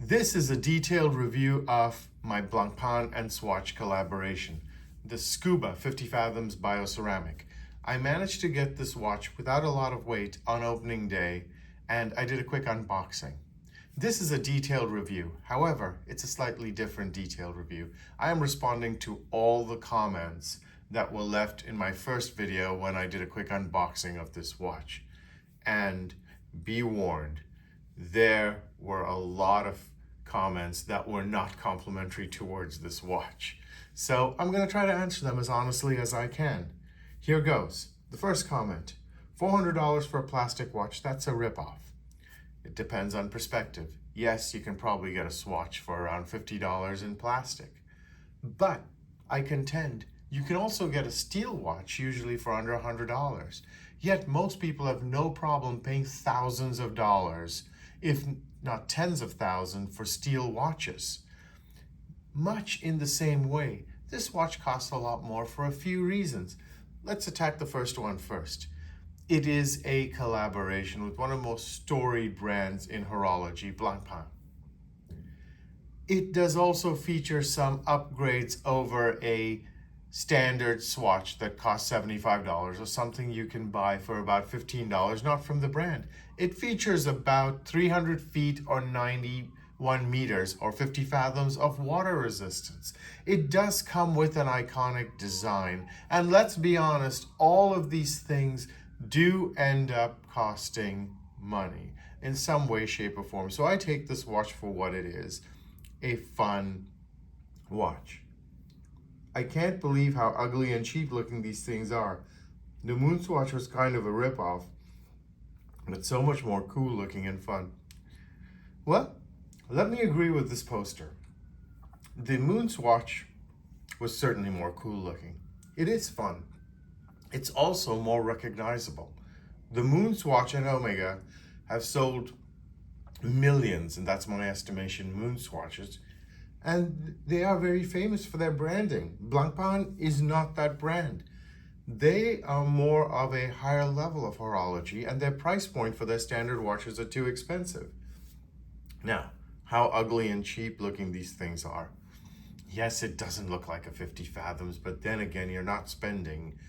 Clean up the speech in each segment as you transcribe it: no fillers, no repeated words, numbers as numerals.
This is a detailed review of my Blancpain and Swatch collaboration, the Scuba 50 Fathoms Bioceramic. I managed to get this watch without a lot of weight on opening day, and I did a quick unboxing. This is a detailed review. However, it's a slightly different detailed review. I am responding to all the comments that were left in my first video when I did a quick unboxing of this watch. And be warned, there were a lot of comments that were not complimentary towards this watch. So I'm going to try to answer them as honestly as I can. Here goes. The first comment, $400 for a plastic watch, that's a ripoff. It depends on perspective. Yes, you can probably get a Swatch for around $50 in plastic. But I contend you can also get a steel watch, usually for under $100. Yet most people have no problem paying thousands of dollars, if not tens of thousands, for steel watches. Much in the same way, this watch costs a lot more for a few reasons. Let's attack the first one first. It is a collaboration with one of the most storied brands in horology, Blancpain. It does also feature some upgrades over a standard Swatch that costs $75 or something you can buy for about $15, not from the brand. It features about 300 feet or 91 meters or 50 fathoms of water resistance. It does come with an iconic design, and let's be honest, all of these things do end up costing money in some way, shape, or form. So I take this watch for what it is, a fun watch. I can't believe how ugly and cheap looking these things are. The Moon Swatch was kind of a ripoff, but so much more cool looking and fun. Well, let me agree with this poster. The Moon Swatch was certainly more cool looking. It is fun. It's also more recognizable. The Moon Swatch and Omega have sold millions, and that's my estimation, Moon Swatches, and they are very famous for their branding. Blancpain is not that brand. They are more of a higher level of horology, and their price point for their standard watches are too expensive. Now, how ugly and cheap looking these things are. Yes, it doesn't look like a 50 fathoms, but then again, you're not spending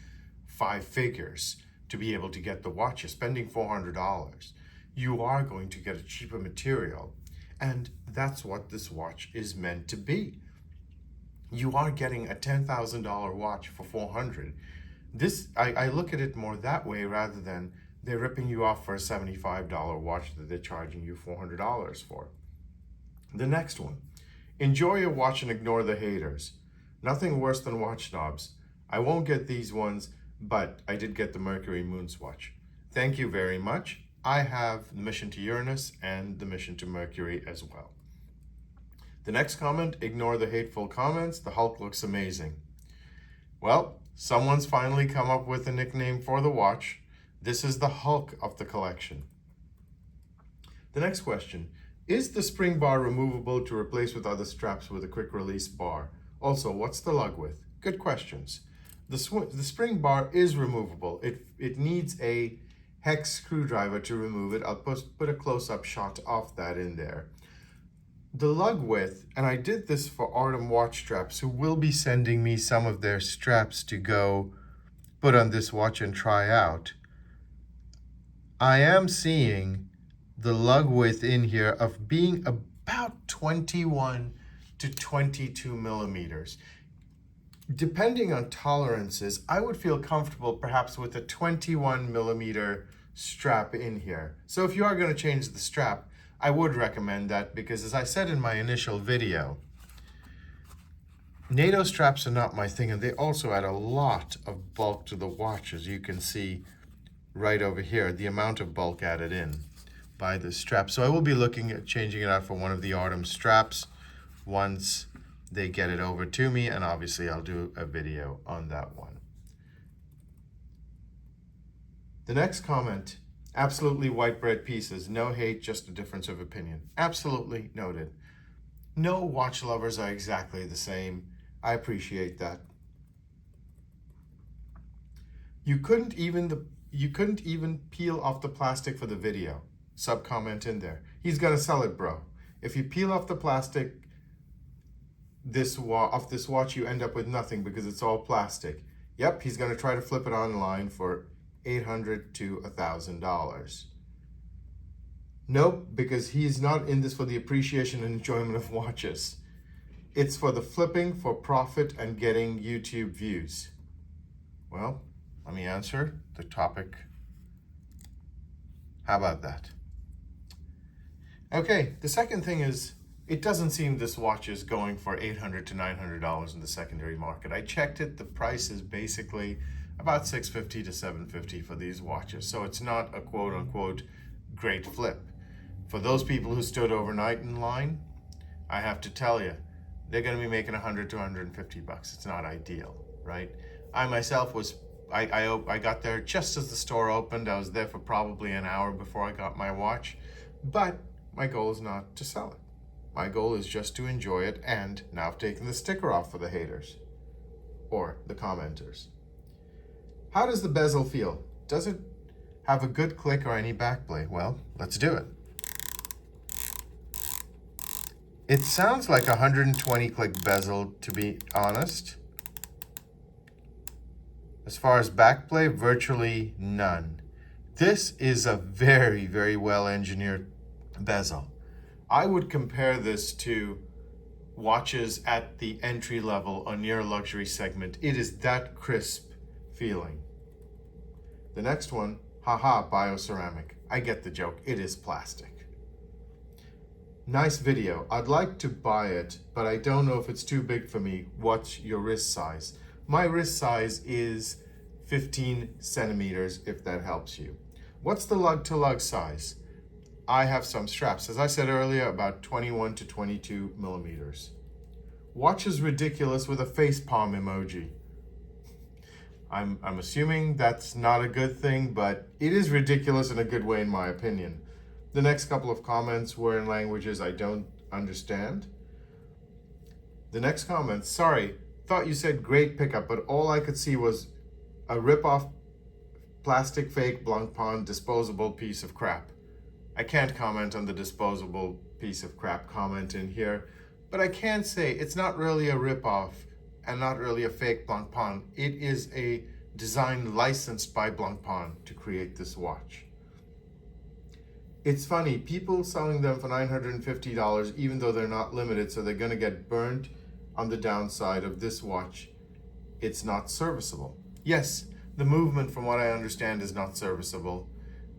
5 figures to be able to get the watch. You're spending $400. You are going to get a cheaper material, and that's what this watch is meant to be. You are getting a $10,000 watch for $400. I look at it more that way rather than they're ripping you off for a $75 watch that they're charging you $400 for. The next one, enjoy your watch and ignore the haters. Nothing worse than watch snobs. I won't get these ones, but I did get the Mercury Moon Swatch. Thank you very much. I have the mission to Uranus and the mission to Mercury as well. The next comment, ignore the hateful comments. The Hulk looks amazing. Well, someone's finally come up with a nickname for the watch. This is the Hulk of the collection. The next question, is the spring bar removable to replace with other straps with a quick release bar? Also, what's the lug width? Good questions. The spring bar is removable. It needs a hex screwdriver to remove it. I'll put a close-up shot of that in there. The lug width, and I did this for Autumn Watch Straps, who will be sending me some of their straps to go put on this watch and try out. I am seeing the lug width in here of being about 21 to 22 millimeters. Depending on tolerances, I would feel comfortable perhaps with a 21 millimeter strap in here. So if you are going to change the strap, I would recommend that, because as I said in my initial video, NATO straps are not my thing, and they also add a lot of bulk to the watch, as you can see right over here, the amount of bulk added in by the strap. So I will be looking at changing it out for one of the Autumn straps once they get it over to me, and obviously I'll do a video on that one. The next comment, absolutely white bread pieces, no hate, just a difference of opinion. Absolutely noted. No watch lovers are exactly the same. I appreciate that. You couldn't even peel off the plastic for the video. Sub comment in there. He's gonna sell it, bro. If you peel off the plastic off this watch, you end up with nothing because it's all plastic. Yep, he's going to try to flip it online for $800 to $1,000. Nope, because he's not in this for the appreciation and enjoyment of watches. It's for the flipping, for profit, and getting YouTube views. Well, let me answer the topic. How about that? Okay, the second thing is, it doesn't seem this watch is going for $800 to $900 in the secondary market. I checked it, the price is basically about $650 to $750 for these watches. So it's not a quote unquote great flip. For those people who stood overnight in line, I have to tell you, they're gonna be making $100 to $150. It's not ideal, right? I myself I got there just as the store opened. I was there for probably an hour before I got my watch, but my goal is not to sell it. My goal is just to enjoy it, and now I've taken the sticker off for the haters or the commenters. How does the bezel feel? Does it have a good click or any backplay? Well, let's do it. It sounds like a 120 click bezel, to be honest. As far as backplay, virtually none. This is a very, very well engineered bezel. I would compare this to watches at the entry level or near luxury segment. It is that crisp feeling. The next one, haha, Bioceramic. I get the joke, it is plastic. Nice video. I'd like to buy it, but I don't know if it's too big for me. What's your wrist size? My wrist size is 15 centimeters, if that helps you. What's the lug to lug size? I have some straps, as I said earlier, about 21 to 22 millimeters. Watch is ridiculous with a face palm emoji. I'm assuming that's not a good thing, but it is ridiculous in a good way in my opinion. The next couple of comments were in languages I don't understand. The next comment, sorry, thought you said great pickup, but all I could see was a rip-off plastic fake Blancpain disposable piece of crap. I can't comment on the disposable piece of crap comment in here, but I can say it's not really a rip-off and not really a fake Blancpain. It is a design licensed by Blancpain to create this watch. It's funny, people selling them for $950 even though they're not limited, so they're gonna get burned on the downside of this watch. It's not serviceable. Yes, the movement from what I understand is not serviceable.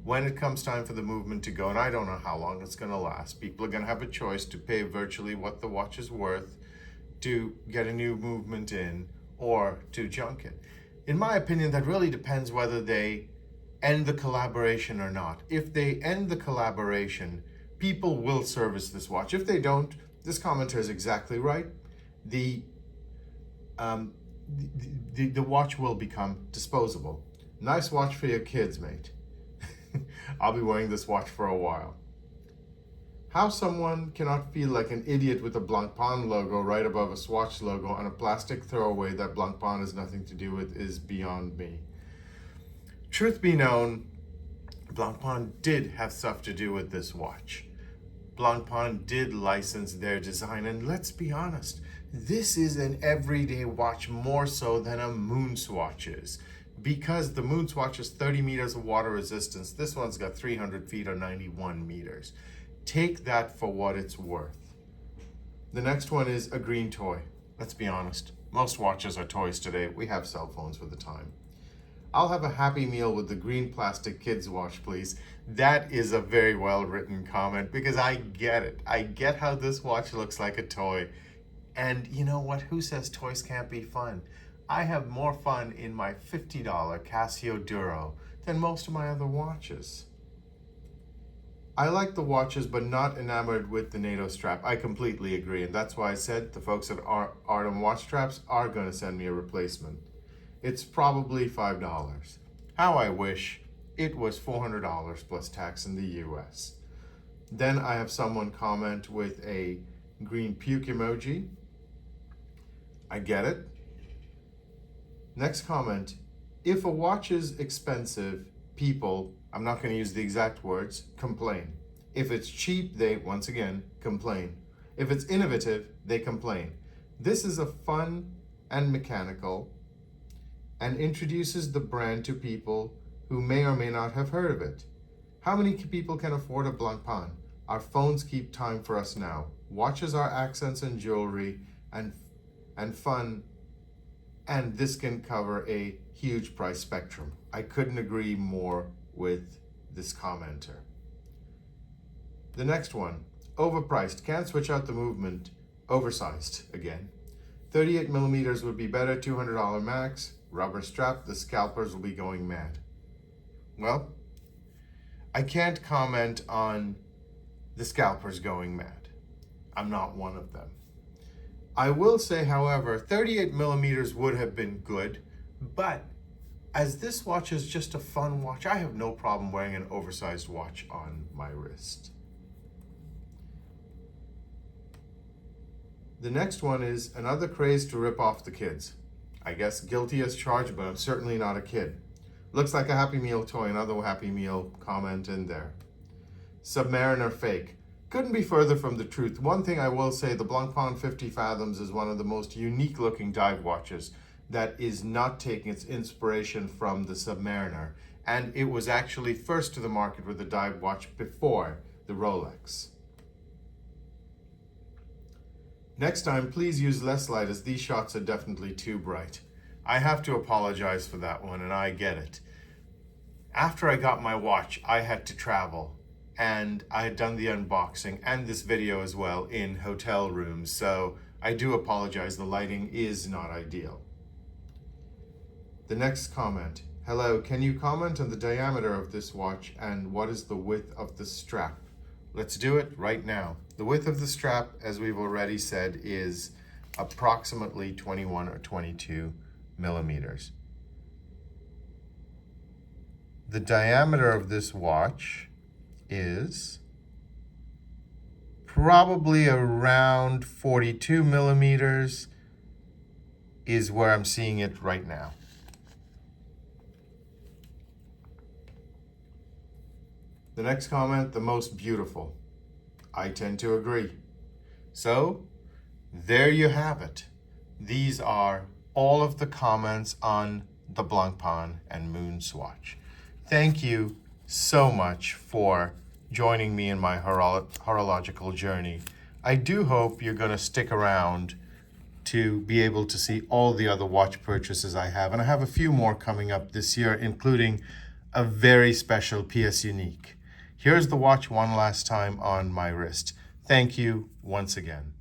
When it comes time for the movement to go, and I don't know how long it's gonna last, people are gonna have a choice to pay virtually what the watch is worth to get a new movement in or to junk it. In my opinion, that really depends whether they end the collaboration or not. If they end the collaboration, people will service this watch. If they don't, this commenter is exactly right. The watch will become disposable. Nice watch for your kids, mate. I'll be wearing this watch for a while. How someone cannot feel like an idiot with a Blancpain logo right above a Swatch logo and a plastic throwaway that Blancpain has nothing to do with is beyond me. Truth be known, Blancpain did have stuff to do with this watch. Blancpain did license their design, and let's be honest, this is an everyday watch more so than a moon swatch is. Because the moon swatch is 30 meters of water resistance, this one's got 300 feet or 91 meters. Take that for what it's worth. The next one is a green toy. Let's be honest, most watches are toys today. We have cell phones for the time. I'll have a Happy Meal with the green plastic kids watch, please. That is a very well written comment because I get it. I get how this watch looks like a toy. And you know what? Who says toys can't be fun? I have more fun in my $50 Casio Duro than most of my other watches. I like the watches, but not enamored with the NATO strap. I completely agree, and that's why I said the folks at Artem Watch Straps are going to send me a replacement. It's probably $5. How I wish it was $400 plus tax in the US. Then I have someone comment with a green puke emoji. I get it. Next comment, if a watch is expensive, people, I'm not going to use the exact words, complain. If it's cheap, they, once again, complain. If it's innovative, they complain. This is a fun and mechanical and introduces the brand to people who may or may not have heard of it. How many people can afford a Blancpain? Our phones keep time for us now. Watches are accents and jewelry and fun, and this can cover a huge price spectrum. I couldn't agree more with this commenter. The next one, overpriced, can't switch out the movement, oversized again. 38 millimeters would be better, $200 max, rubber strap, the scalpers will be going mad. Well, I can't comment on the scalpers going mad. I'm not one of them. I will say, however, 38 millimeters would have been good, but as this watch is just a fun watch, I have no problem wearing an oversized watch on my wrist. The next one is another craze to rip off the kids. I guess guilty as charged, but I'm certainly not a kid. Looks like a Happy Meal toy, another Happy Meal comment in there. Submariner fake. Couldn't be further from the truth. One thing I will say, the Blancpain 50 Fathoms is one of the most unique looking dive watches that is not taking its inspiration from the Submariner. And it was actually first to the market with a dive watch before the Rolex. Next time, please use less light as these shots are definitely too bright. I have to apologize for that one, and I get it. After I got my watch, I had to travel, and I had done the unboxing and this video as well in hotel rooms, so I do apologize, the lighting is not ideal. The next comment, hello, can you comment on the diameter of this watch and what is the width of the strap? Let's do it right now. The width of the strap, as we've already said, is approximately 21 or 22 millimeters. The diameter of this watch is probably around 42 millimeters is where I'm seeing it right now. The next comment, the most beautiful. I tend to agree. So, there you have it. These are all of the comments on the Blancpain and Moon Swatch. Thank you so much for joining me in my horological journey. I do hope you're going to stick around to be able to see all the other watch purchases I have. And I have a few more coming up this year, including a very special pièce unique. Here's the watch one last time on my wrist. Thank you once again.